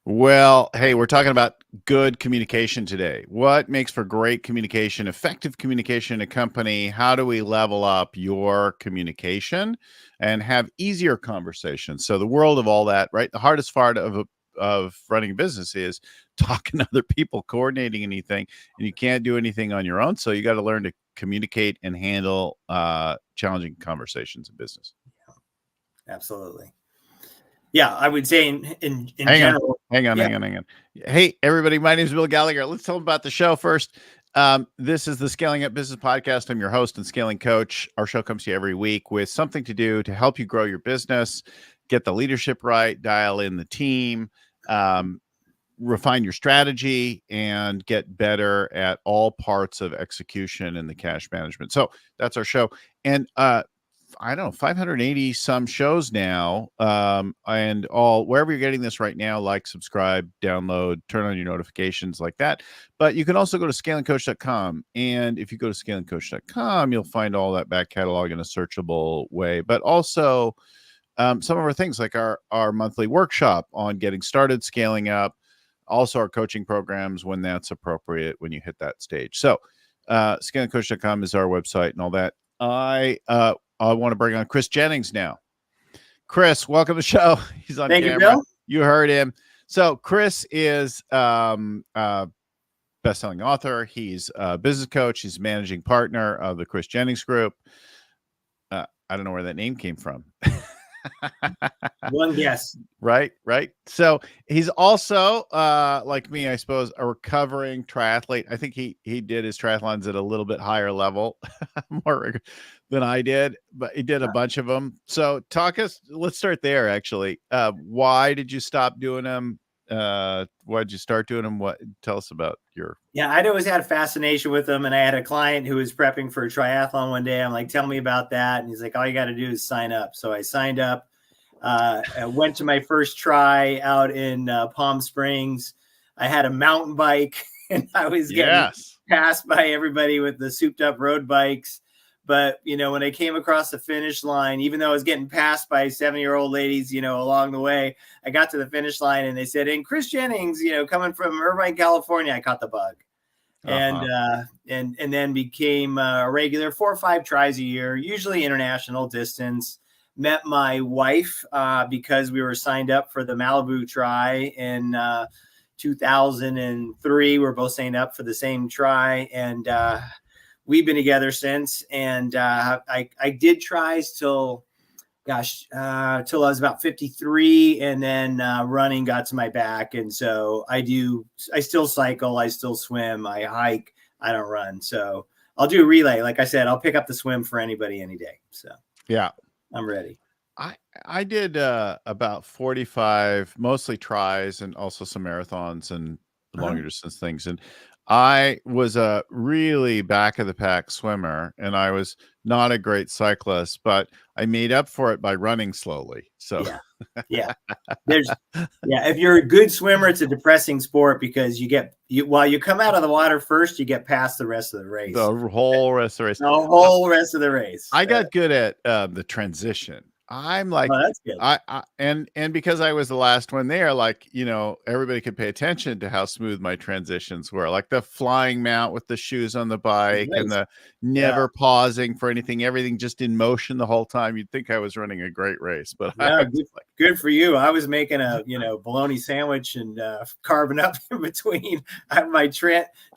Well, hey, we're talking about good communication today. What makes for great communication, effective communication in a company? How do we level up your communication and have easier conversations? So the world of all that, right? The hardest part of running a business is talking to other people, coordinating anything, and you can't do anything on your own. So you got to learn to communicate and handle challenging conversations in business. Absolutely. Yeah, I would say in Hang on, general. hang on, Yeah. hang on, hang on. Hey, everybody, my name is Bill Gallagher. Let's tell them about the show first. This is the Scaling Up Business Podcast. I'm your host and scaling coach. Our show comes to you every week with something to do to help you grow your business, get the leadership right, dial in the team, refine your strategy, and get better at all parts of execution and the cash management. So that's our show. And I don't know, 580 some shows now, and all wherever you're getting this right now, like, subscribe, download, turn on your notifications like that. But you can also go to scalingcoach.com. And if you go to scalingcoach.com, you'll find all that back catalog in a searchable way. But also some of our things like our monthly workshop on getting started, scaling up, also our coaching programs when that's appropriate, when you hit that stage. So scalingcoach.com is our website and all that. I want to bring on Chris Jennings now. Chris, welcome to the show. He's on Thank camera. you, Bill. You heard him. So Chris is best-selling author. He's a business coach. He's managing partner of the Chris Jennings Group. I don't know where that name came from. One guess. Right. So he's also, like me, I suppose, a recovering triathlete. I think he did his triathlons at a little bit higher level more than I did, but he did a bunch of them. So let's start there, actually. Why did you stop doing them? Why did you start doing them? Tell us about your... Yeah, I'd always had a fascination with them. And I had a client who was prepping for a triathlon one day. I'm like, tell me about that. And he's like, all you got to do is sign up. So I signed up. I went to my first try out in Palm Springs. I had a mountain bike and I was getting passed by everybody with the souped up road bikes. But, when I came across the finish line, even though I was getting passed by 70-year-old ladies, along the way, I got to the finish line and they said, and Chris Jennings, coming from Irvine, California, I caught the bug. And then became a regular 4 or 5 tries a year, usually international distance. Met my wife because we were signed up for the Malibu Tri in 2003. We're both signed up for the same try, and we've been together since. And I did tries till I was about 53, and then running got to my back. And so I still cycle, I still swim, I hike, I don't run. So I'll do a relay. Like I said, I'll pick up the swim for anybody any day. So yeah. I'm ready. I did about 45, mostly tries and also some marathons and longer distance things. And I was a really back of the pack swimmer, and I was not a great cyclist, but I made up for it by running slowly. So yeah. If you're a good swimmer, it's a depressing sport because while you come out of the water first, you get past the rest of the race. The whole rest of the race. The whole rest of the race. I got good at the transition. I'm like, that's good. And because I was the last one there, like, everybody could pay attention to how smooth my transitions were, like the flying mount with the shoes on the bike and the never pausing for anything, everything just in motion the whole time. You'd think I was running a great race, but good for you. I was making a, bologna sandwich and carving up in between. My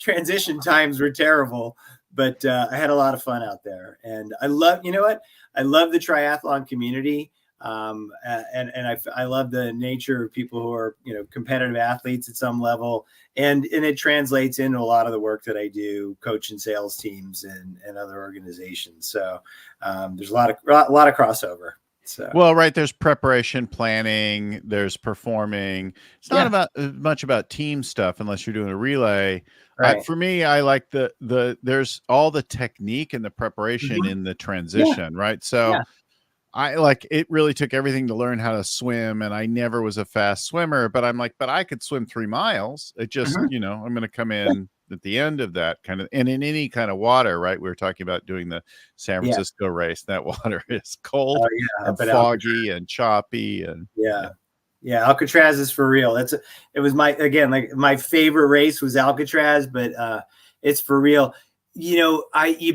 transition times were terrible, but I had a lot of fun out there. And I love, I love the triathlon community. And I love the nature of people who are, competitive athletes at some level. And it translates into a lot of the work that I do, coaching sales teams and other organizations. So there's a lot of crossover. So. Well, right. There's preparation, planning, there's performing. It's not much about team stuff unless you're doing a relay. Right. For me, I like there's all the technique and the preparation in the transition. Right. So it really took everything to learn how to swim. And I never was a fast swimmer, but I'm like, but I could swim 3 miles. It just, I'm going to come in at the end of that kind of, and in any kind of water, right? We were talking about doing the San Francisco race. That water is cold and foggy and choppy. And Yeah, Alcatraz is for real. It was my favorite race was Alcatraz, but it's for real. You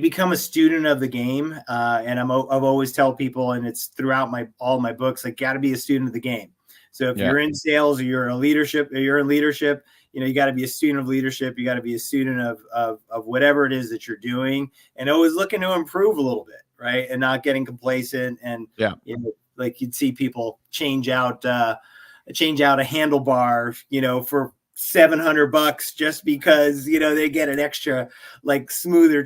become a student of the game, and I've always tell people, and it's throughout all my books, like, got to be a student of the game. So if you're in sales or you're in leadership, you got to be a student of leadership. You got to be a student of whatever it is that you're doing, and always looking to improve a little bit, right? And not getting complacent. And like you'd see people change out a handlebar, for $700 just because, they get an extra, like, smoother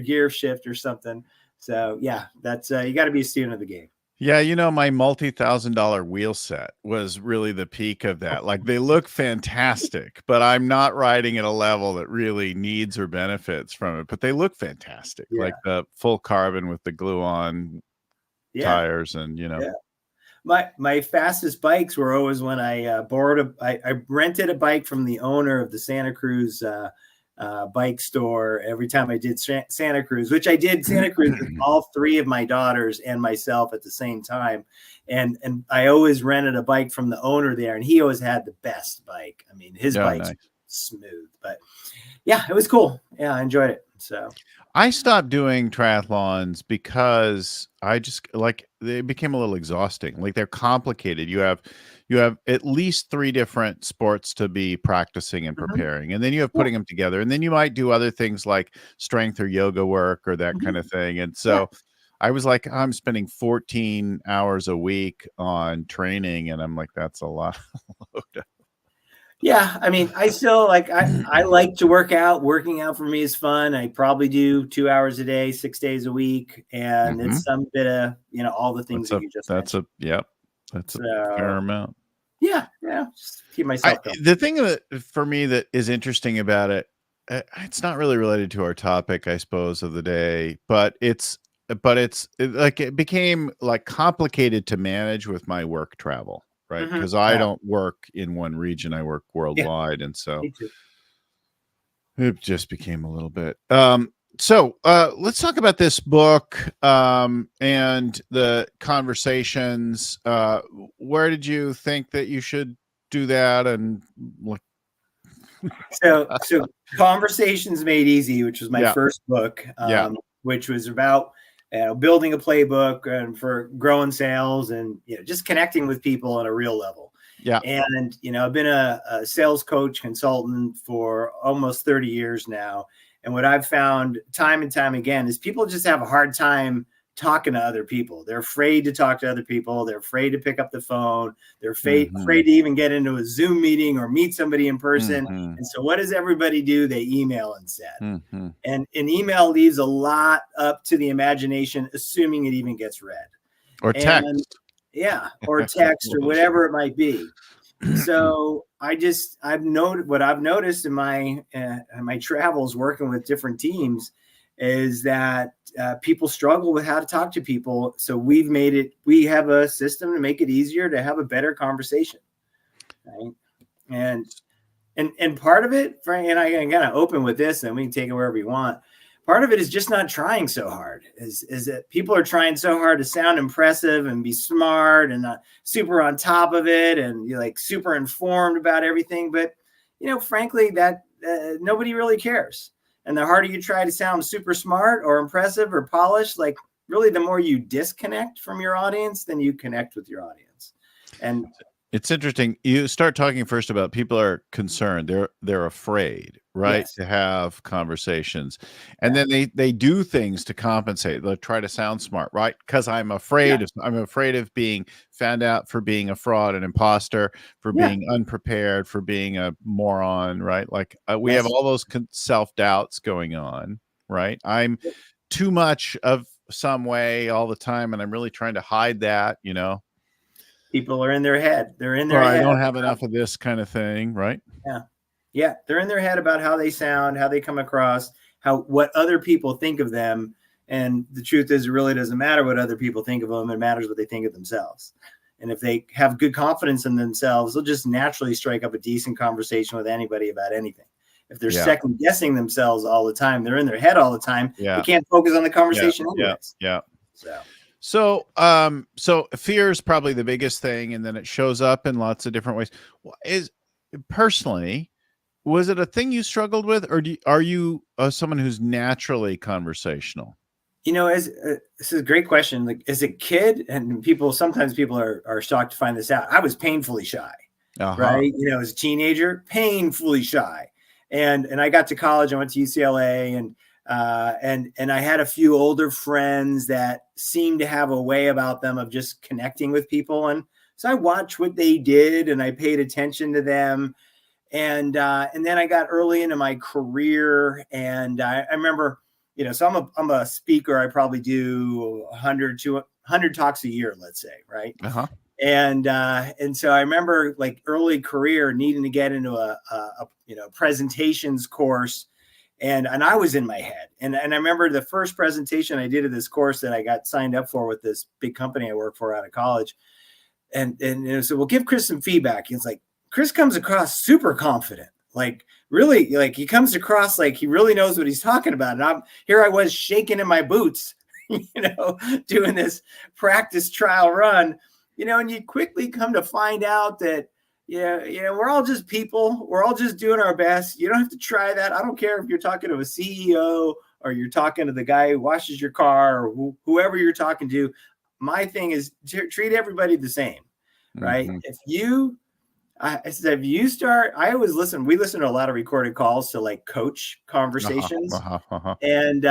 gear shift or something. So yeah, that's you got to be a student of the game. Yeah, my multi-$1,000 wheel set was really the peak of that. Like, they look fantastic, but I'm not riding at a level that really needs or benefits from it. But they look fantastic, like the full carbon with the glue-on tires, and Yeah. My fastest bikes were always when I I rented a bike from the owner of the Santa Cruz bike store every time I did Santa Cruz, which I did Santa Cruz with all three of my daughters and myself at the same time. And I always rented a bike from the owner there, and he always had the best bike. I mean, his bike's smooth, but yeah, it was cool. Yeah, I enjoyed it. So I stopped doing triathlons because they became a little exhausting. Like, they're complicated. You have at least 3 different sports to be practicing and preparing. And then you have putting them together. And then you might do other things like strength or yoga work or that kind of thing. And so I was like, I'm spending 14 hours a week on training. And I'm like, that's a lot. Yeah, I mean, I still I like to work out. Working out for me is fun. I probably do 2 hours a day, 6 days a week, and it's some bit of all the things that you just mentioned. That's a fair amount. Yeah, just keep myself going. The thing that for me that is interesting about it, it's not really related to our topic, I suppose, of the day, but it became like complicated to manage with my work travel. Right. Because I don't work in one region. I work worldwide. And so it just became a little bit. So let's talk about this book and the conversations. Where did you think that you should do that? And so Conversations Made Easy, which was my first book, which was about building a playbook and for growing sales and just connecting with people on a real level. Yeah. And I've been a sales coach consultant for almost 30 years now. And what I've found time and time again is people just have a hard time talking to other people. They're afraid to talk to other people. They're afraid to pick up the phone. They're afraid to even get into a Zoom meeting or meet somebody in person. And so what does everybody do? They email instead. And an email leaves a lot up to the imagination, assuming it even gets read. Or text. Or text or whatever it might be. So I've noticed in my travels working with different teams is that people struggle with how to talk to people. So we have a system to make it easier to have a better conversation. Right. And part of it, Frank, and I can kind of open with this and we can take it wherever you want. Part of it is just not trying so hard is that people are trying so hard to sound impressive and be smart and not super on top of it. And you're like super informed about everything. But, frankly, that nobody really cares. And the harder you try to sound super smart or impressive or polished, like really the more you disconnect from your audience, then you connect with your audience. And it's interesting. You start talking first about people are concerned. They're afraid, right? To have conversations. And then they do things to compensate. They'll try to sound smart, right? Because I'm afraid of being found out for being a fraud, an imposter, for being unprepared, for being a moron, right? Like we have all those self-doubts going on, right? I'm too much of some way all the time, and I'm really trying to hide that, People are in their head. They're in their head. I don't have enough of this kind of thing, right? Yeah. They're in their head about how they sound, how they come across, what other people think of them. And the truth is, it really doesn't matter what other people think of them. It matters what they think of themselves. And if they have good confidence in themselves, they'll just naturally strike up a decent conversation with anybody about anything. If they're second guessing themselves all the time, they're in their head all the time. They can't focus on the conversation anyways. Yeah. So fear is probably the biggest thing, and then it shows up in lots of different ways. Is personally, was it a thing you struggled with, or are you someone who's naturally conversational? As this is a great question. Like as a kid, and sometimes people are shocked to find this out. I was painfully shy, right? As a teenager, painfully shy, and I got to college. I went to UCLA, and I had a few older friends that seemed to have a way about them of just connecting with people, and so I watched what they did, and I paid attention to them, and then I got early into my career, and I remember. So I'm a speaker. I probably do 100 talks a year, let's say, right? And so I remember like early career needing to get into a presentations course, and I was in my head. And I remember the first presentation I did of this course that I got signed up for with this big company I work for out of college, and so we'll give Chris some feedback. He's like, Chris comes across super confident. Like really, like he comes across like he really knows what he's talking about. And I was shaking in my boots, doing this practice trial run, and you quickly come to find out that, we're all just people. We're all just doing our best. You don't have to try that. I don't care if you're talking to a CEO or you're talking to the guy who washes your car or whoever you're talking to. My thing is to treat everybody the same, right? If you always listen. We listen to a lot of recorded calls to like coach conversations. And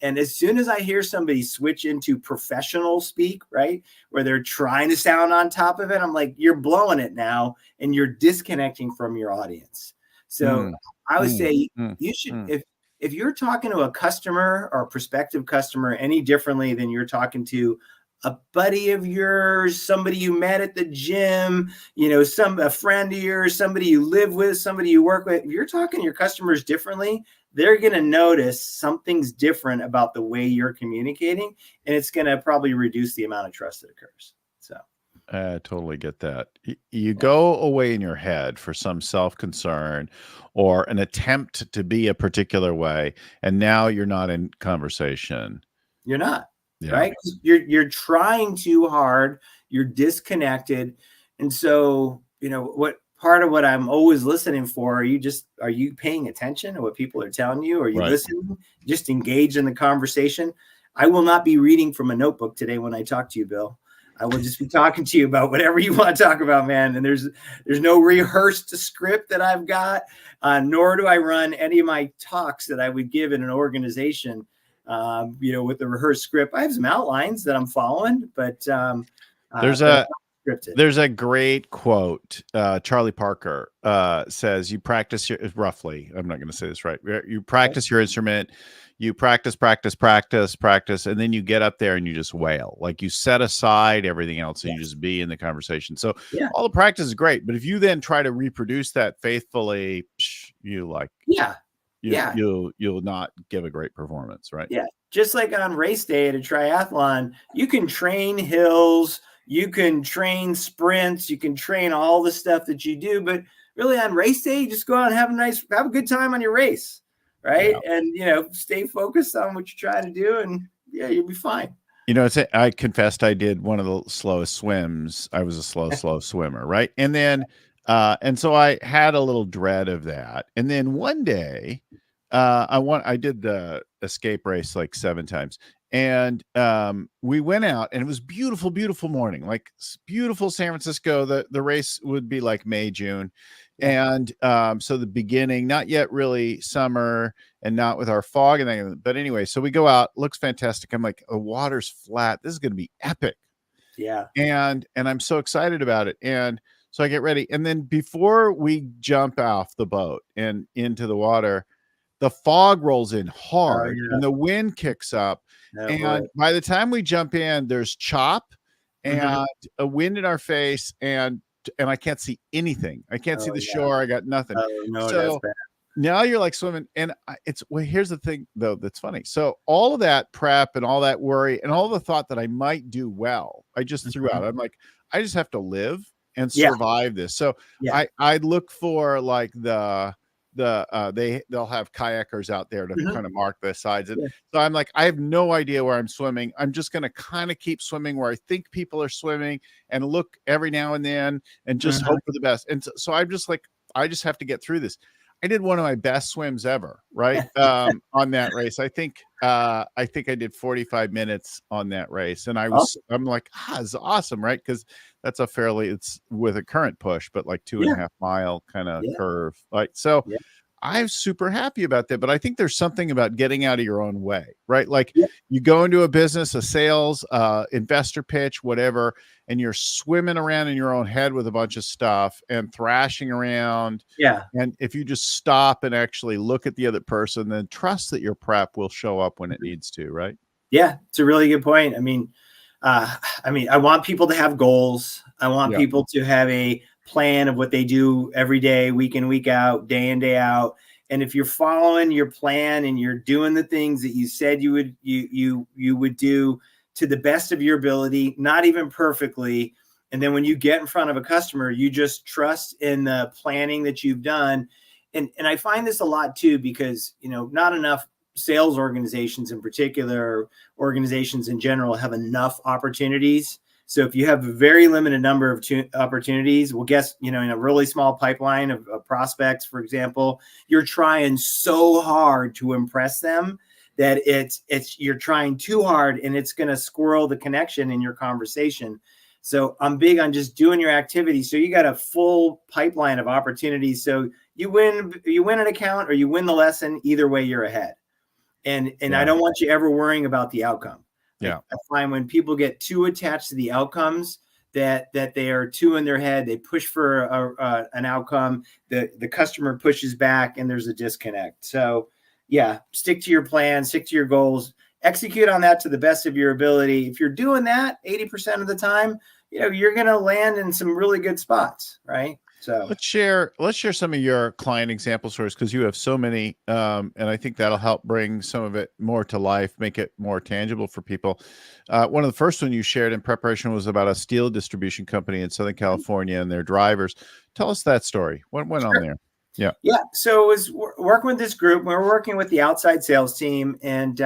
as soon as I hear somebody switch into professional speak, right, where they're trying to sound on top of it, I'm like, you're blowing it now and you're disconnecting from your audience. So I would say you should, if you're talking to a customer or a prospective customer any differently than you're talking to a buddy of yours, somebody you met at the gym, a friend of yours, somebody you live with, somebody you work with. If you're talking to your customers differently, they're going to notice something's different about the way you're communicating, and it's going to probably reduce the amount of trust that occurs. So I totally get that. You go away in your head for some self-concern or an attempt to be a particular way, and now you're not in conversation. You're not. Yeah. Right? You're trying too hard. You're disconnected. And so, what part of what I'm always listening for, are you paying attention to what people are telling you? Are you listening? Just engage in the conversation. I will not be reading from a notebook today when I talk to you, Bill. I will just be talking to you about whatever you want to talk about, man. And there's no rehearsed script that I've got, nor do I run any of my talks that I would give in an organization with the rehearsed script. I have some outlines that I'm following, but there's a great quote. Charlie Parker says, you practice roughly, I'm not going to say this right. You practice your instrument, you practice, and then you get up there and you just wail. Like you set aside everything else and you just be in the conversation. So all the practice is great, but if you then try to reproduce that faithfully, you'll not give a great performance, right? Yeah. Just like on race day at a triathlon, you can train hills, you can train sprints, you can train all the stuff that you do, but really on race day, you just go out and have a good time on your race, right? Yeah. And, stay focused on what you're trying to do, and you'll be fine. I confessed I did one of the slowest swims. I was a slow swimmer, right? And then and so I had a little dread of that. And then one day, I did the escape race like 7 times, and we went out, and it was beautiful, beautiful morning, like beautiful San Francisco. The race would be like May, June. And so the beginning, not yet really summer and not with our fog and everything. But anyway, so we go out, looks fantastic. I'm like, the water's flat. This is going to be epic. Yeah. And I'm so excited about it. And so I get ready. And then before we jump off the boat and into the water, the fog rolls in hard and the wind kicks up. And by the time we jump in, there's chop and a wind in our face, and I can't see anything. I can't see the shore. I got nothing. No, so that's bad. Now you're like swimming, and here's the thing though that's funny. So all of that prep and all that worry and all the thought that I might do well, I just threw out. I'm like, I just have to live and survive this. So I look for like the they'll have kayakers out there to Mhm. kind of mark the sides. And Yeah. so I'm like, I have no idea where I'm swimming. I'm just going to kind of keep swimming where I think people are swimming and look every now and then and just Mhm. hope for the best. And so I'm just like, I just have to get through this. I did one of my best swims ever, right? On that race. I think I did 45 minutes on that race. And Awesome. I'm like, it's awesome, right? Because that's it's with a current push, but like two and Yeah. a half mile kind of Yeah. curve. Like, so Yeah. I'm super happy about that. But I think there's something about getting out of your own way, right? Like Yeah. you go into a business, a sales, investor pitch, whatever, and you're swimming around in your own head with a bunch of stuff and thrashing around. Yeah. And if you just stop and actually look at the other person, then trust that your prep will show up when it needs to, right? Yeah. It's a really good point. I want people to have goals. I want Yeah. people to have a plan of what they do every day, week in, week out, day in, day out. And if you're following your plan and you're doing the things that you said you would do to the best of your ability, not even perfectly, and then when you get in front of a customer, you just trust in the planning that you've done. And I find this a lot too, because not enough sales organizations in particular, organizations in general, have enough opportunities. So if you have a very limited number of opportunities, well, guess, in a really small pipeline of prospects, for example, you're trying so hard to impress them that you're trying too hard and it's going to squirrel the connection in your conversation. So I'm big on just doing your activity. So you got a full pipeline of opportunities. So you win an account or you win the lesson, either way you're ahead. And I don't want you ever worrying about the outcome. Yeah. I find when people get too attached to the outcomes that they are too in their head, they push for an outcome, the customer pushes back and there's a disconnect. So yeah, stick to your plan, stick to your goals, execute on that to the best of your ability. If you're doing that 80% of the time, you're going to land in some really good spots, right? So let's share some of your client example stories, because you have so many, and I think that'll help bring some of it more to life, make it more tangible for people. One of the first one you shared in preparation was about a steel distribution company in Southern California and their drivers. Tell us that story. What went on there? Yeah. So it was working with this group. We were working with the outside sales team, and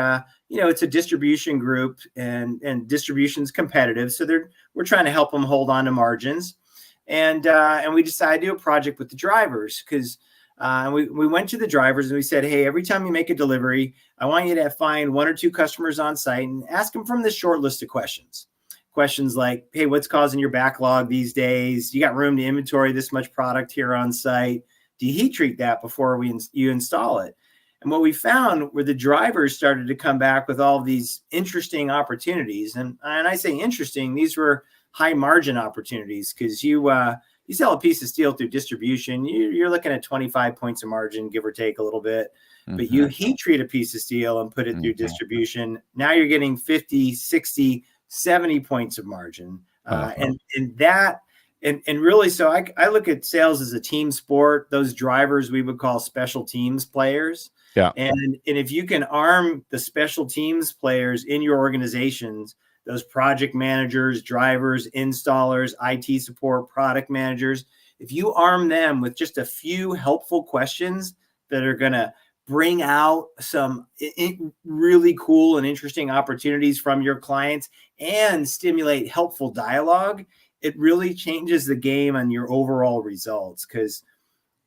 it's a distribution group, and distribution's competitive, so we're trying to help them hold on to margins. And we decided to do a project with the drivers, because we went to the drivers and we said, hey, every time you make a delivery, I want you to find one or two customers on site and ask them from this short list of questions. Questions like, hey, what's causing your backlog these days? You got room to inventory this much product here on site? Do you heat treat that before you install it? And what we found were the drivers started to come back with all these interesting opportunities. And I say interesting, these were high margin opportunities, because you sell a piece of steel through distribution, you're looking at 25 points of margin, give or take a little bit. Mm-hmm. But you heat treat a piece of steel and put it through distribution. Now you're getting 50, 60, 70 points of margin. And really, so I look at sales as a team sport. Those drivers we would call special teams players. Yeah. And if you can arm the special teams players in your organizations, those project managers, drivers, installers, IT support, product managers, if you arm them with just a few helpful questions that are going to bring out some really cool and interesting opportunities from your clients and stimulate helpful dialogue, it really changes the game on your overall results. Because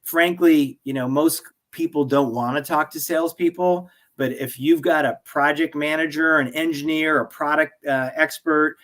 frankly, most people don't want to talk to salespeople. But if you've got a project manager, an engineer, a product expert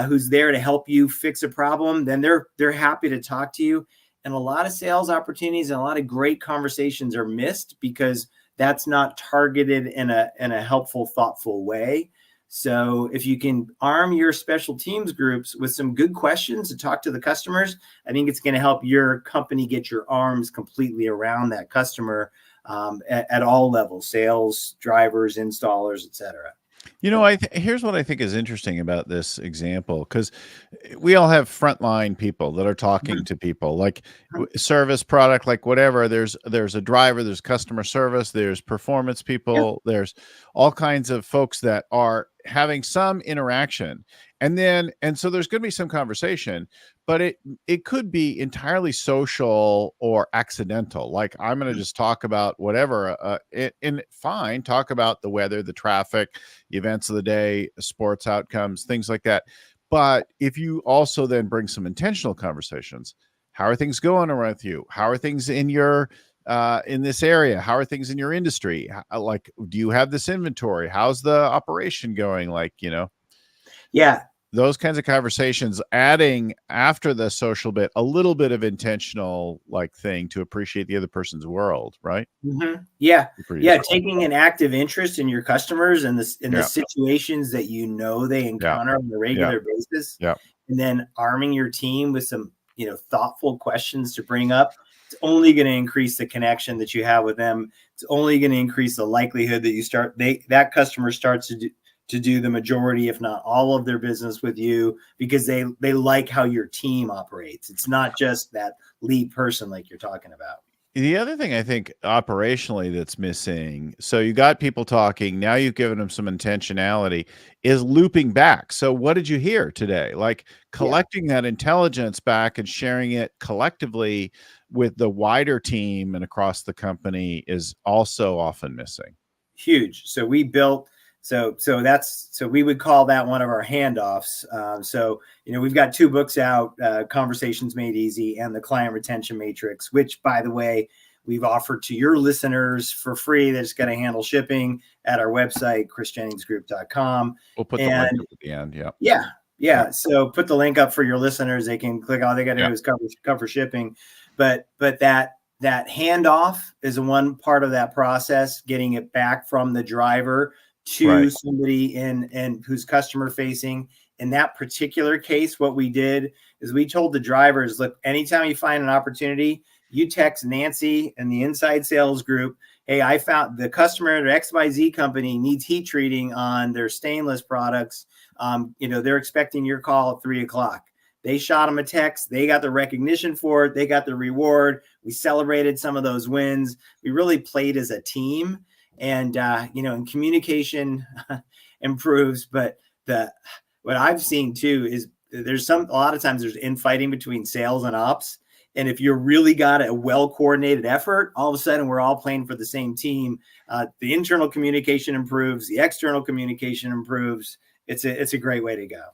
who's there to help you fix a problem, then they're happy to talk to you. And a lot of sales opportunities and a lot of great conversations are missed because that's not targeted in a helpful, thoughtful way. So if you can arm your special teams groups with some good questions to talk to the customers, I think it's going to help your company get your arms completely around that customer at all levels: sales, drivers, installers, etc. Here's what I think is interesting about this example, because we all have frontline people that are talking to people, like service, product, like whatever. There's a driver, there's customer service, there's performance people, there's all kinds of folks that are having some interaction, and so there's going to be some conversation, but it could be entirely social or accidental. Like, I'm going to just talk about whatever, and fine, talk about the weather, the traffic, the events of the day, sports outcomes, things like that. But if you also then bring some intentional conversations, how are things going around with you? How are things in your in this area? How are things in your industry? Like, do you have this inventory? How's the operation going? Like, Yeah. those kinds of conversations, adding after the social bit, a little bit of intentional like thing to appreciate the other person's world, right? Yeah. Pretty Yeah. useful. Taking an active interest in your customers and in the Yeah. situations that they encounter on a regular basis. Yeah. And then arming your team with some, thoughtful questions to bring up. It's only going to increase the connection that you have with them. It's only going to increase the likelihood that that customer starts to do the majority, if not all, of their business with you, because they like how your team operates. It's not just that lead person like you're talking about. The other thing I think operationally that's missing, so you got people talking, now you've given them some intentionality, is looping back. So what did you hear today? Like, collecting that intelligence back and sharing it collectively with the wider team and across the company is also often missing. Huge. So we built, so we would call that one of our handoffs. We've got 2 books out, Conversations Made Easy and the Client Retention Matrix, which, by the way, we've offered to your listeners for free. They're just going to handle shipping at our website, chrisjenningsgroup.com. We'll put the link up at the end. Yeah. So put the link up for your listeners. They can click. All they got to do is cover shipping. But that handoff is one part of that process, getting it back from the driver to somebody in who's customer facing. In that particular case, what we did is we told the drivers, look, anytime you find an opportunity, you text Nancy and the inside sales group, hey, I found the customer at XYZ company needs heat treating on their stainless products. They're expecting your call at 3:00. They shot them a text. They got the recognition for it. They got the reward. We celebrated some of those wins. We really played as a team, and and communication improves. But what I've seen too is a lot of times there's infighting between sales and ops. And if you're really got a well-coordinated effort, all of a sudden we're all playing for the same team. The internal communication improves. The external communication improves. It's a great way to go.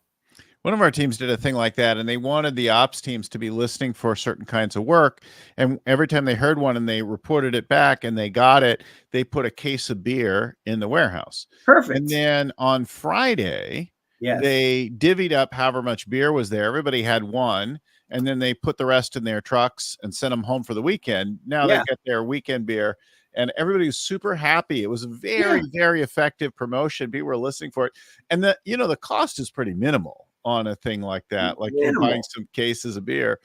One of our teams did a thing like that, and they wanted the ops teams to be listening for certain kinds of work. And every time they heard one and they reported it back and they got it, they put a case of beer in the warehouse. Perfect. And then on Friday, they divvied up however much beer was there. Everybody had one. And then they put the rest in their trucks and sent them home for the weekend. Now they get their weekend beer, and everybody was super happy. It was a very, very effective promotion. People were listening for it. And the cost is pretty minimal on a thing like that. Like, you're buying some cases of beer.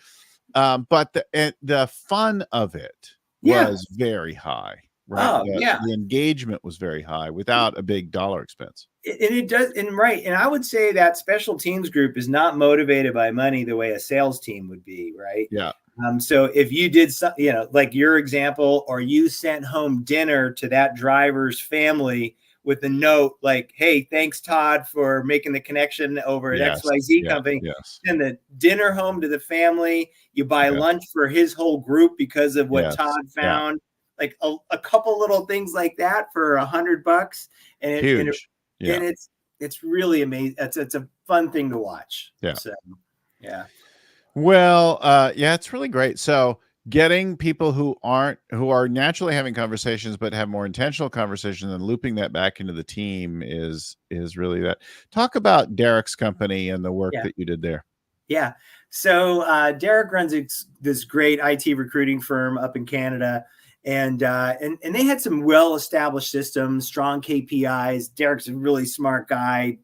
But the fun of it was very high, right? The engagement was very high without a big dollar expense. And it does, and I would say that special teams group is not motivated by money the way a sales team would be, right? Yeah. So if you did like your example, or you sent home dinner to that driver's family with a note like, hey, thanks, Todd, for making the connection over at XYZ company. Send the dinner home to the family. You buy lunch for his whole group because of what Todd found. Like a couple little things like that for $100, and huge. And it's really amazing. It's a fun thing to watch. So, Well, it's really great. So getting people who are naturally having conversations but have more intentional conversations and looping that back into the team is really that. Talk about Derek's company and the work that you did there. Yeah. So Derek runs this great IT recruiting firm up in Canada. And they had some well-established systems, strong KPIs. Derek's a really smart guy,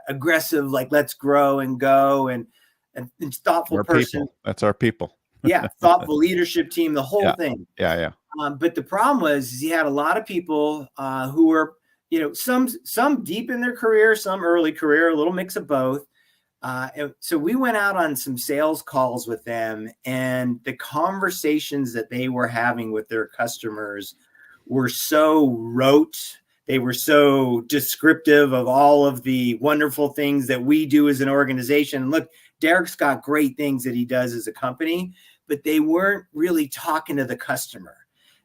aggressive, like let's grow and go, and thoughtful person. People. That's our people. Thoughtful leadership team, the whole thing. But the problem was he had a lot of people who were, some deep in their career, some early career, a little mix of both. So we went out on some sales calls with them, and the conversations that they were having with their customers were so rote. they were so descriptive of all of the wonderful things that we do as an organization. And look, Derek's got great things that he does as a company, but they weren't really talking to the customer.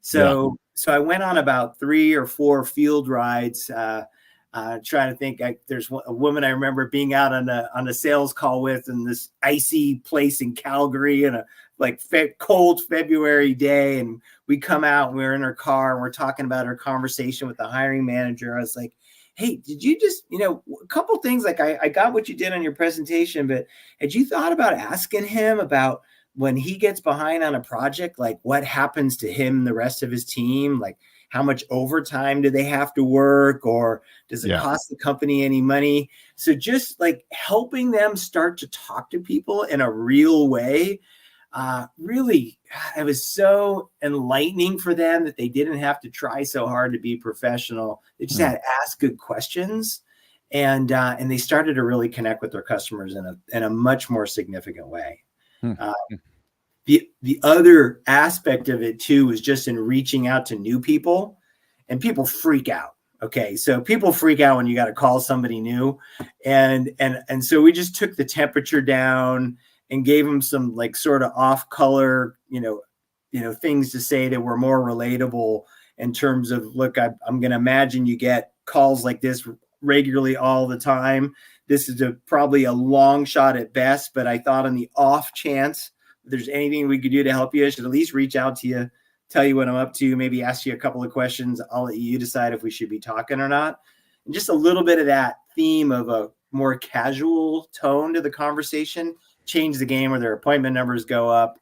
So I went on about 3 or 4 field rides, trying to think. There's a woman I remember being out on a sales call with in this icy place in Calgary in a cold February day. And we come out and we're in her car and we're talking about her conversation with the hiring manager. I was like, hey, did you just, a couple things, like I got what you did on your presentation, but had you thought about asking him about when he gets behind on a project, like what happens to him and the rest of his team? Like how much overtime do they have to work, or does it cost the company any money? So just like helping them start to talk to people in a real way, really, it was so enlightening for them that they didn't have to try so hard to be professional. They just had to ask good questions, and they started to really connect with their customers in a much more significant way. The other aspect of it too was just in reaching out to new people, and people freak out. Okay. So people freak out when you got to call somebody new, and so we just took the temperature down and gave them some like sort of off color, things to say that were more relatable in terms of, look, I'm going to imagine you get calls like this regularly all the time. This is probably a long shot at best, but I thought on the off chance there's anything we could do to help you, I should at least reach out to you, tell you what I'm up to, maybe ask you a couple of questions. I'll let you decide if we should be talking or not. And just a little bit of that theme of a more casual tone to the conversation change the game, where their appointment numbers go up.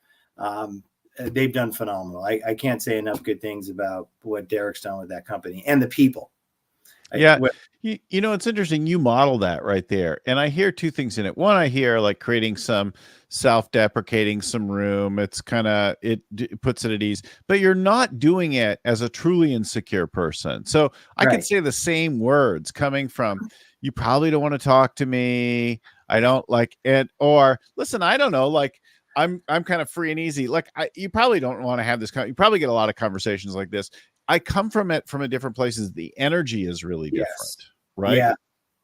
They've done phenomenal. I can't say enough good things about what Derek's done with that company and the people. It's interesting. You model that right there. And I hear 2 things in it. One, I hear like creating some self-deprecating, some room. It's it puts it at ease, but you're not doing it as a truly insecure person. So I could say the same words coming from, you probably don't want to talk to me. I don't like it. Or listen, I don't know, like I'm kind of free and easy. Like you probably don't want to have this. You probably get a lot of conversations like this. I come from it from a different places. The energy is really different, right?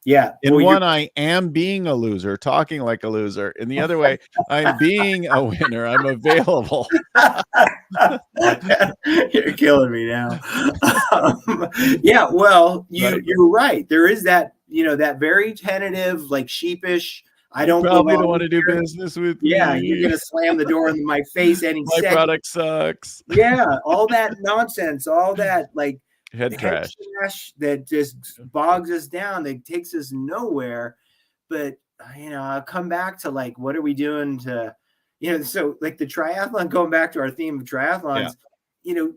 Yeah. In one, I am being a loser, talking like a loser. In the other way, I'm being a winner. I'm available. You're killing me now. Well, you're right. There is that, that very tentative, like sheepish, I don't want to do business with me. Yeah, you're going to slam the door in my face any second. My product sucks. Yeah, all that nonsense, all that like head trash that just bogs us down, that takes us nowhere. But I'll come back to like, what are we doing to, so like the triathlon, going back to our theme of triathlons,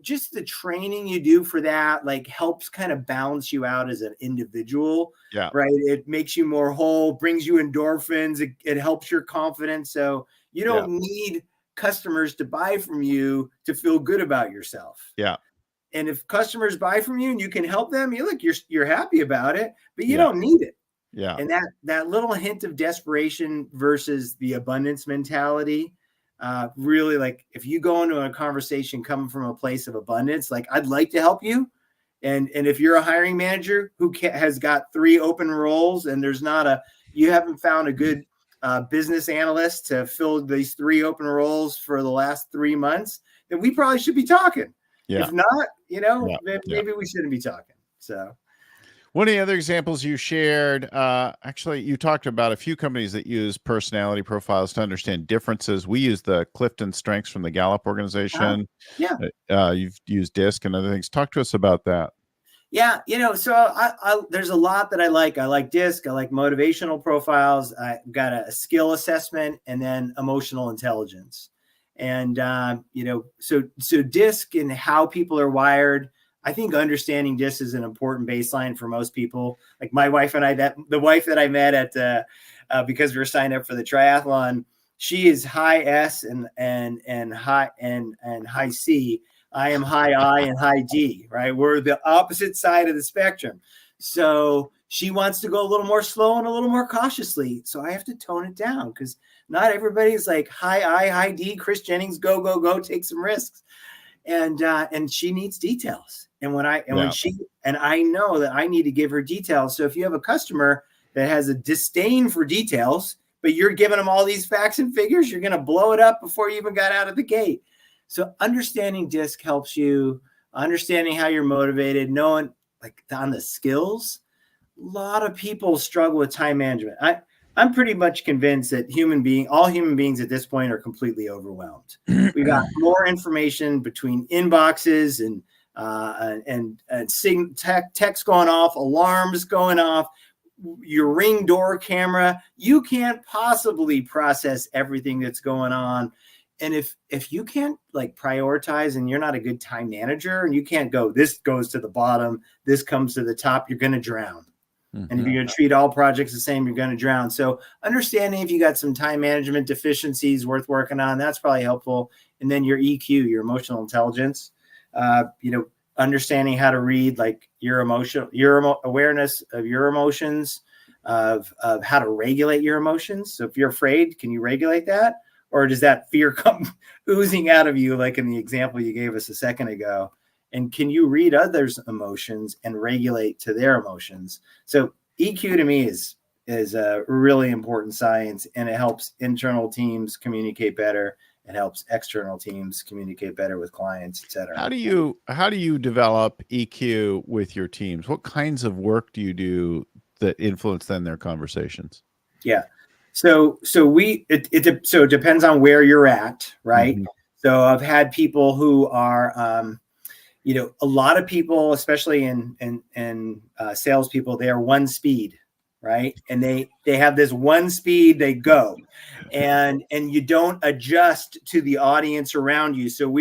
just the training you do for that, like helps kind of balance you out as an individual. Right. It makes you more whole, brings you endorphins. It helps your confidence. So you don't need customers to buy from you to feel good about yourself. And if customers buy from you and you can help them, you're happy about it, but you don't need it. And that little hint of desperation versus the abundance mentality, really, like if you go into a conversation coming from a place of abundance, like I'd like to help you. And if you're a hiring manager who has got 3 open roles and you haven't found a good business analyst to fill these 3 open roles for the last 3 months, then we probably should be talking. If not, maybe we shouldn't be talking. So one of the other examples you shared, actually, you talked about a few companies that use personality profiles to understand differences. We use the Clifton Strengths from the Gallup organization. You've used DISC and other things. Talk to us about that. So I there's a lot that I like. I like DISC. I like motivational profiles. I've got a skill assessment and then emotional intelligence. And, so DISC and how people are wired, I think understanding DISC is an important baseline for most people. Like my wife and I, the wife that I met at, because we were signed up for the triathlon, she is high S and high C. I am high I and high D, right? We're the opposite side of the spectrum. So she wants to go a little more slow and a little more cautiously. So I have to tone it down because not everybody's like high I, high D, Chris Jennings, go, take some risks. And she needs details. And when I Yeah. and I know that I need to give her details. So if you have a customer that has a disdain for details, but you're giving them all these facts and figures, you're going to blow it up before you even got out of the gate. So understanding DISC helps you, understanding how you're motivated, knowing like on the skills. A lot of people struggle with time management. I'm pretty much convinced that all human beings at this point are completely overwhelmed. We've got more information between inboxes and text going off, alarms going off, your Ring door camera. You can't possibly process everything that's going on. And if you can't like prioritize and you're not a good time manager and you can't go, this goes to the bottom, this comes to the top, you're going to drown. And if you're going to treat all projects the same, you're going to drown. So understanding if you got some time management deficiencies worth working on, that's probably helpful. And then your EQ, your emotional intelligence, understanding how to read like your awareness of your emotions, of how to regulate your emotions. So if you're afraid, can you regulate that? Or does that fear come oozing out of you, like in the example you gave us a second ago? And can you read others' emotions and regulate to their emotions? So EQ to me is a really important science, and it helps internal teams communicate better. It helps external teams communicate better with clients, et cetera. How do you develop EQ with your teams? What kinds of work do you do that influence then their conversations? Yeah. So it depends on where you're at, right? Mm-hmm. So I've had people who are, a lot of people, especially in salespeople, they are one speed, right? And they have this one speed they go, and you don't adjust to the audience around you. So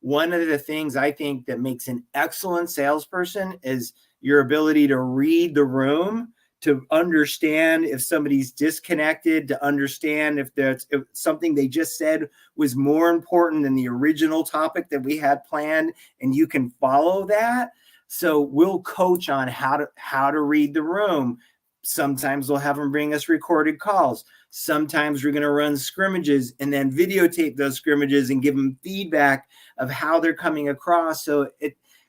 one of the things I think that makes an excellent salesperson is your ability to read the room, to understand if somebody's disconnected, to understand if something they just said was more important than the original topic that we had planned, and you can follow that. So we'll coach on how to read the room. Sometimes we'll have them bring us recorded calls. Sometimes we're going to run scrimmages and then videotape those scrimmages and give them feedback of how they're coming across. So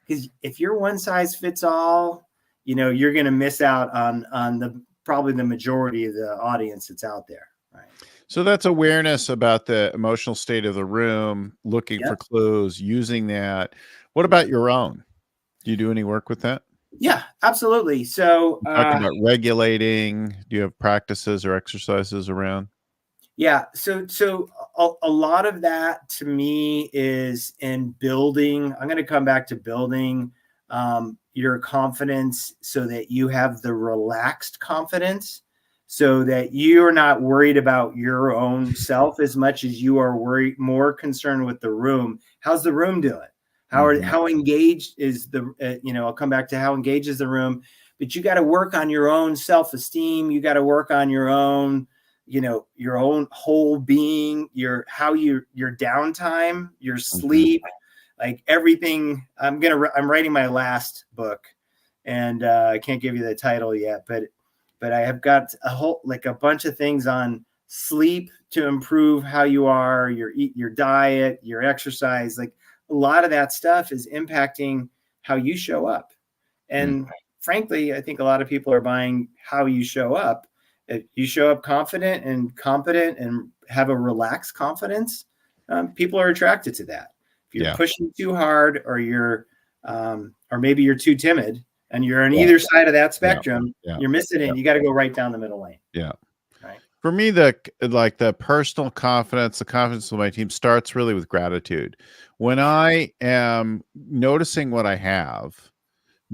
because if you're one size fits all, you're going to miss out on probably the majority of the audience that's out there. Right. So that's awareness about the emotional state of the room, looking for clues, using that. What about your own? Do you do any work with that? Yeah, absolutely. So talking about regulating, do you have practices or exercises around? Yeah. So a lot of that to me is in building. I'm going to come back to building your confidence so that you have the relaxed confidence, so that you're not worried about your own self as much as you are more concerned with the room. How's the room doing? How engaged is I'll come back to how engaged is the room, but you got to work on your own self-esteem. You got to work on your own, your own whole being, your downtime, your sleep, like everything. I'm writing my last book, and I can't give you the title yet, but I have got a bunch of things on sleep to improve how you are, your diet, your exercise. Like a lot of that stuff is impacting how you show up. And frankly, I think a lot of people are buying how you show up. If you show up confident and competent and have a relaxed confidence, people are attracted to that. If you're pushing too hard, or or maybe you're too timid, and you're on either side of that spectrum, you're missing it. You got to go right down the middle lane. Yeah. Right. For me, the personal confidence, the confidence of my team starts really with gratitude. When I am noticing what I have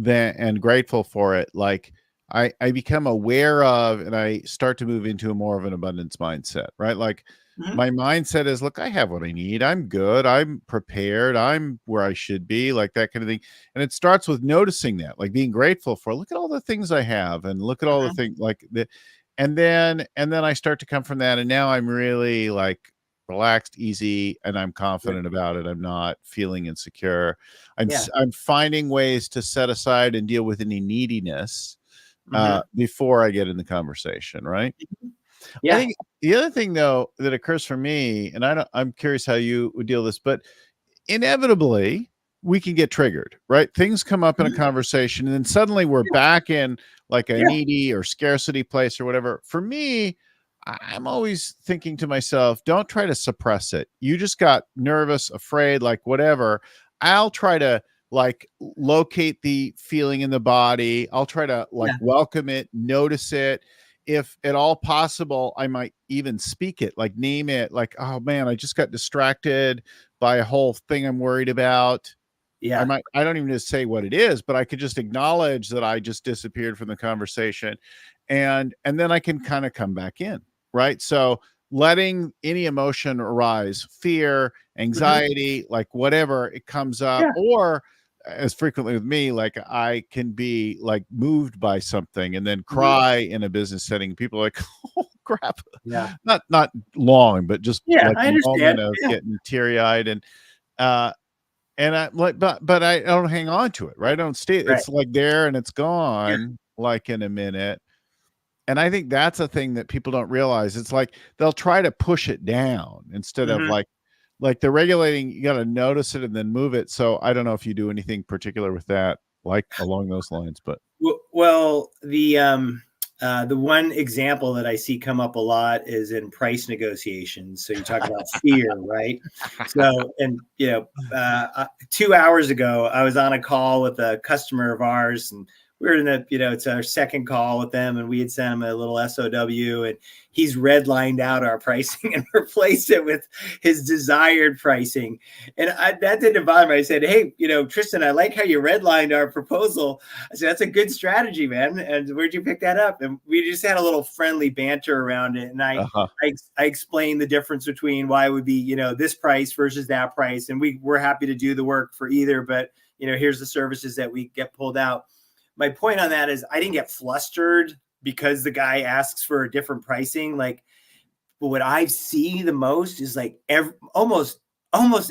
and grateful for it, like I become aware of, and I start to move into more of an abundance mindset, right? Like my mindset is, look, I have what I need. I'm good. I'm prepared. I'm where I should be, like that kind of thing. And it starts with noticing that, like being grateful for, look at all the things I have, and look at all the things like that. And then I start to come from that. And now I'm really like relaxed, easy, and I'm confident about it. I'm not feeling insecure. I'm finding ways to set aside and deal with any neediness before I get in the conversation. Right. Yeah. I think the other thing though, that occurs for me, and I'm curious how you would deal with this, but inevitably we can get triggered, right? Things come up in a conversation and then suddenly we're back in like a needy or scarcity place or whatever. For me, I'm always thinking to myself, don't try to suppress it. You just got nervous, afraid, like whatever. I'll try to like locate the feeling in the body. I'll try to like welcome it, notice it. If at all possible, I might even speak it, like name it, like, oh man, I just got distracted by a whole thing I'm worried about. Yeah. I don't even just say what it is, but I could just acknowledge that I just disappeared from the conversation. And then I can kind of come back in, right? So letting any emotion arise, fear, anxiety, like whatever it comes up, or as frequently with me, like I can be like moved by something and then cry in a business setting. People are like, oh crap. Yeah. Not long, but just like I a understand. moment of getting teary eyed and I like, but I don't hang on to it, right? I don't stay. It's like there and it's gone like in a minute. And I think that's a thing that people don't realize. It's like they'll try to push it down instead of like the regulating, you got to notice it and then move it. So I don't know if you do anything particular with that, like along those lines, but well, the one example that I see come up a lot is in price negotiations. So you talk about fear, right? So, and 2 hours ago, I was on a call with a customer of ours, and we were in it's our second call with them, and we had sent him a little SOW, and he's redlined out our pricing and replaced it with his desired pricing. And that didn't bother me. I said, hey, Tristan, I like how you redlined our proposal. I said, that's a good strategy, man. And where'd you pick that up? And we just had a little friendly banter around it. And I explained the difference between why it would be, this price versus that price. And we're happy to do the work for either, but here's the services that we get pulled out. My point on that is I didn't get flustered because the guy asks for a different pricing. Like, but what I see the most is like almost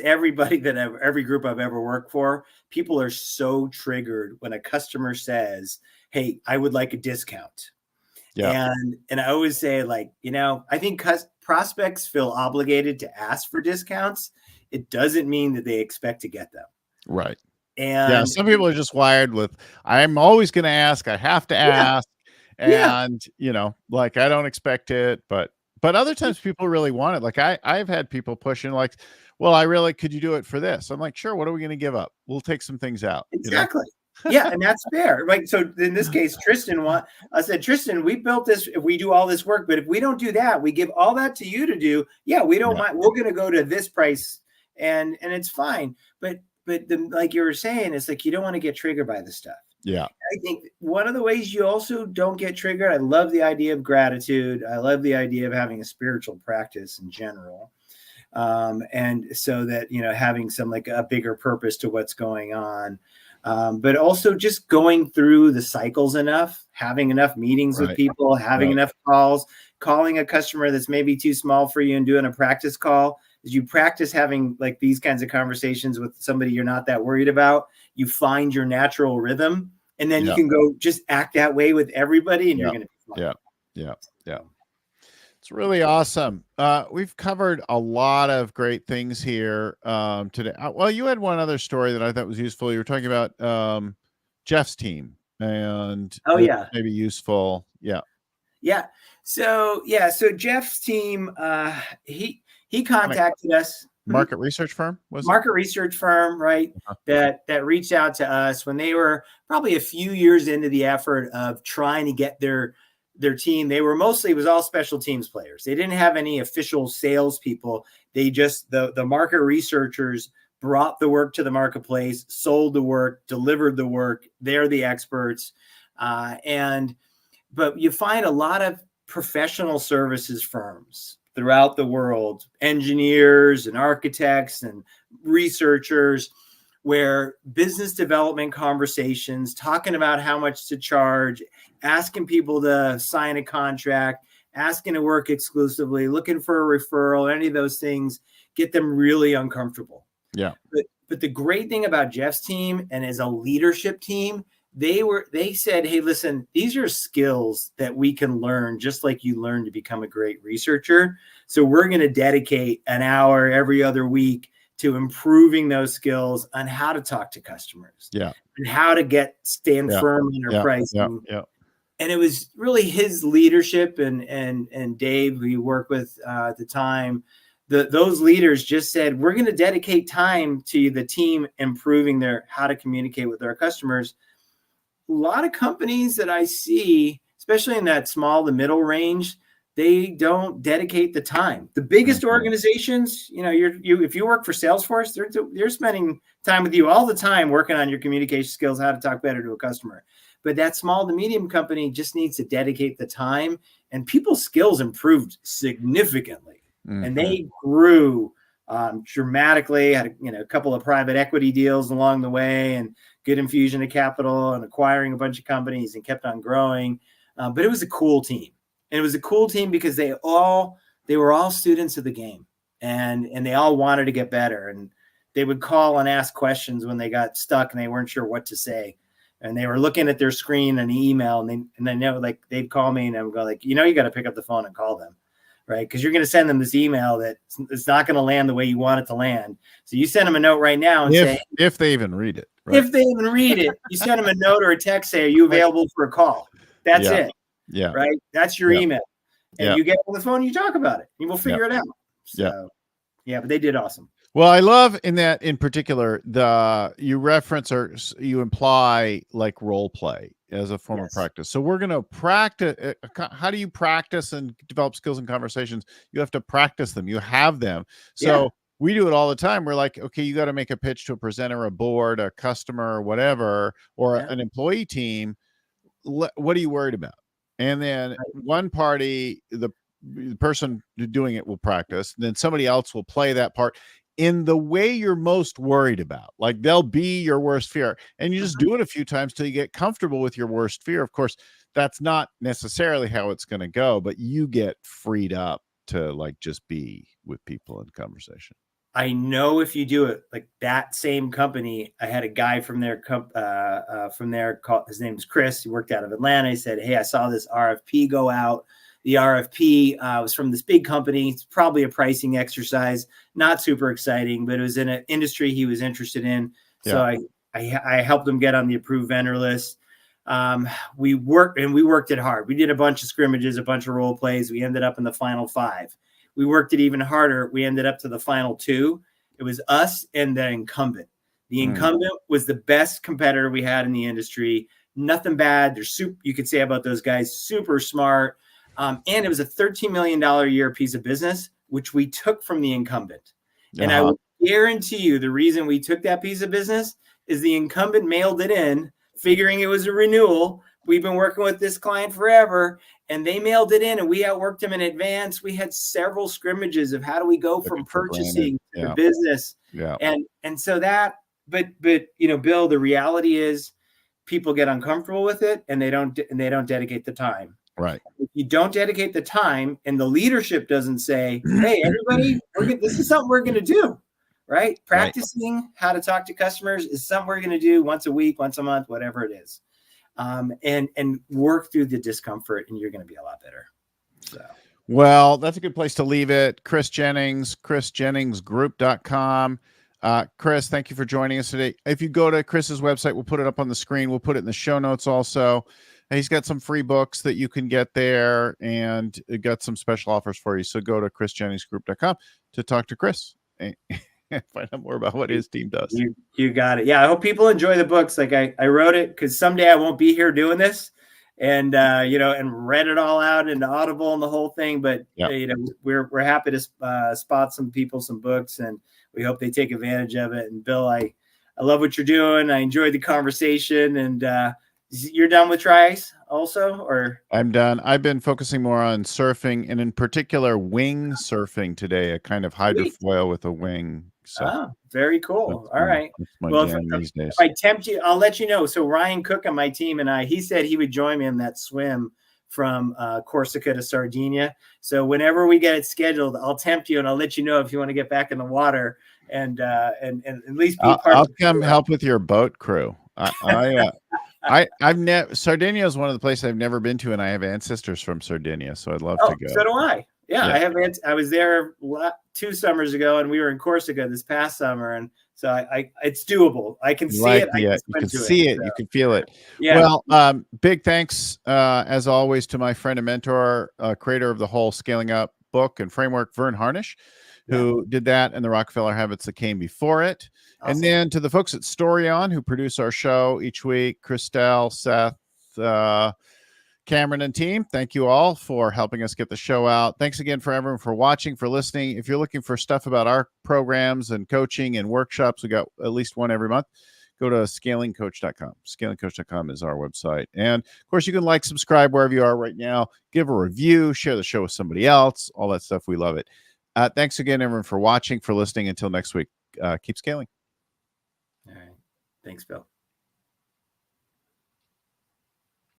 everybody every group I've ever worked for, people are so triggered when a customer says, hey, I would like a discount. Yeah. And I always say, like, I think prospects feel obligated to ask for discounts. It doesn't mean that they expect to get them. Right. And some people are just wired with, I'm always going to ask, I have to ask. And, like, I don't expect it, but other times people really want it. Like I've had people pushing like, well, could you do it for this? I'm like, sure. What are we going to give up? We'll take some things out. Exactly. Yeah. And that's fair. Right. So in this case, I said, Tristan, we built this, if we do all this work, but if we don't do that, we give all that to you to do. Yeah. We don't mind. We're going to go to this price and it's fine. But like you were saying, it's like, you don't want to get triggered by this stuff. Yeah. I think one of the ways you also don't get triggered, I love the idea of gratitude. I love the idea of having a spiritual practice in general. And so that, having some like a bigger purpose to what's going on. But also just going through the cycles enough, having enough meetings with people, having enough calls, calling a customer that's maybe too small for you and doing a practice call. As you practice having like these kinds of conversations with somebody you're not that worried about, you find your natural rhythm, and then you can go just act that way with everybody, and you're going to be fine. Yeah. It's really awesome. We've covered a lot of great things here today. Well, you had one other story that I thought was useful. You were talking about Jeff's team, and maybe useful. Yeah. So Jeff's team, he contacted us. Market research firm, research firm, right? That reached out to us when they were probably a few years into the effort of trying to get their team. They were it was all special teams players. They didn't have any official salespeople. They just, the market researchers brought the work to the marketplace, sold the work, delivered the work. They're the experts. But you find a lot of professional services firms throughout the world, engineers and architects and researchers, where business development conversations, talking about how much to charge, asking people to sign a contract, asking to work exclusively, looking for a referral, any of those things get them really uncomfortable. Yeah. But the great thing about Jeff's team, and as a leadership team, they said, hey, listen, these are skills that we can learn, just like you learn to become a great researcher. So we're going to dedicate an hour every other week to improving those skills on how to talk to customers, and how to stand firm in their pricing. And it was really his leadership and Dave, who you worked with at the time. Those leaders just said, we're going to dedicate time to the team improving how to communicate with our customers. A lot of companies that I see, especially in that small to middle range, they don't dedicate the time. The biggest organizations, if you work for Salesforce, they're spending time with you all the time working on your communication skills, how to talk better to a customer. But that small to medium company just needs to dedicate the time, and people's skills improved significantly. And they grew dramatically, had a couple of private equity deals along the way, and good infusion of capital, and acquiring a bunch of companies, and kept on growing. But it was a cool team. And it was a cool team because they were all students of the game, and they all wanted to get better. And they would call and ask questions when they got stuck and they weren't sure what to say. And they were looking at their screen and email, and they know, like, they'd call me, and I would go, like, you got to pick up the phone and call them, right? Because you're going to send them this email that it's not going to land the way you want it to land. So you send them a note right now and say, if they even read it, right? If they even read it, you send them a note or a text, say, are you available for a call? That's it. Yeah. Right. That's your email. And you get on the phone, you talk about it, and we'll figure it out. So, but they did awesome. Well, I love in that in particular, you reference or you imply like role play as a form of practice. So we're going to practice. How do you practice and develop skills in conversations? You have to practice them. You have them. So we do it all the time. We're like, okay, you got to make a pitch to a presenter, a board, a customer, whatever, or an employee team. What are you worried about? And then one party, the person doing it will practice. Then somebody else will play that part in the way you're most worried about. Like, they'll be your worst fear, and you just do it a few times till you get comfortable with your worst fear. Of course, that's not necessarily how it's going to go, but you get freed up to like just be with people in conversation. I know if you do it, like that same company, I had a guy from there, his name is Chris. He worked out of Atlanta. He said, hey, I saw this RFP go out. The RFP was from this big company. It's probably a pricing exercise, not super exciting, but it was in an industry he was interested in. So I helped him get on the approved vendor list. We worked it hard. We did a bunch of scrimmages, a bunch of role plays. We ended up in the final 5. We worked it even harder. We ended up to the final 2. It was us and the incumbent. The incumbent was the best competitor we had in the industry. Nothing bad. You could say about those guys, super smart. And it was a $13 million a year piece of business, which we took from the incumbent. And I will guarantee you the reason we took that piece of business is the incumbent mailed it in, figuring it was a renewal. We've been working with this client forever, and they mailed it in, and we outworked them in advance. We had several scrimmages of how do we go from purchasing to business. Yeah. And so that, but Bill, the reality is people get uncomfortable with it, and they don't dedicate the time. Right. If you don't dedicate the time, and the leadership doesn't say, hey, everybody, this is something we're going to do, right? Practicing how to talk to customers is something we're going to do once a week, once a month, whatever it is. And work through the discomfort, and you're going to be a lot better. So, well, that's a good place to leave it. Chris Jennings, chrisjenningsgroup.com. Chris, thank you for joining us today. If you go to Chris's website, we'll put it up on the screen. We'll put it in the show notes also. He's got some free books that you can get there, and it got some special offers for you. So go to chrisjenningsgroup.com to talk to Chris and find out more about what his team does. You got it. Yeah, I hope people enjoy the books. Like I wrote it because someday I won't be here doing this, and and read it all out into Audible and the whole thing. But we're happy to spot some people, some books, and we hope they take advantage of it. And Bill, I love what you're doing. I enjoyed the conversation, and you're done with tries also, or? I'm done. I've been focusing more on surfing, and in particular wing surfing today, a kind of hydrofoil with a wing. So very cool. All right. Well, if I tempt you, I'll let you know. So Ryan Cook on my team and he said he would join me in that swim from Corsica to Sardinia. So whenever we get it scheduled, I'll tempt you, and I'll let you know if you want to get back in the water and at least be part I'll come help with your boat crew. I've never. Sardinia is one of the places I've never been to, and I have ancestors from Sardinia, so I'd love to go. So do I. Yeah, Yeah. I was there 2 summers ago, and we were in Corsica this past summer, and so it's doable. I can You see like it. I can you swim can to it. see it, So, you can feel it. yeah. Well, big thanks, as always, to my friend and mentor, creator of the whole Scaling Up book and framework, Vern Harnish, who did that, and the Rockefeller Habits that came before it. Awesome. And then to the folks at Storyon, who produce our show each week, Christelle, Seth, Cameron, and team, thank you all for helping us get the show out. Thanks again for everyone for watching, for listening. If you're looking for stuff about our programs and coaching and workshops, we got at least one every month. Go to scalingcoach.com. Scalingcoach.com is our website. And of course, you can like, subscribe wherever you are right now, give a review, share the show with somebody else, all that stuff. We love it. Thanks again, everyone, for watching, for listening. Until next week, keep scaling. All right. Thanks, Bill.